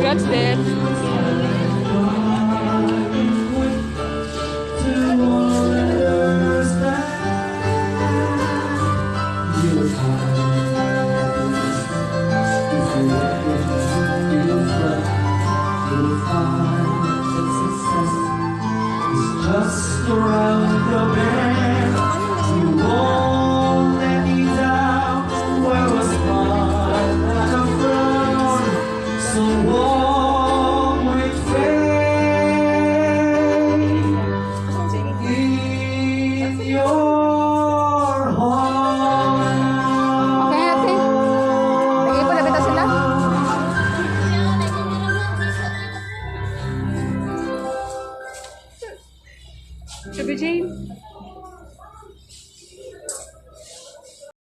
Congrats din. Just around the bend, you won't let me down. Where was mine like a frown, so warm with faith in your heart. Okay, ate. Lagi pa nabita sila. Sugar Jane.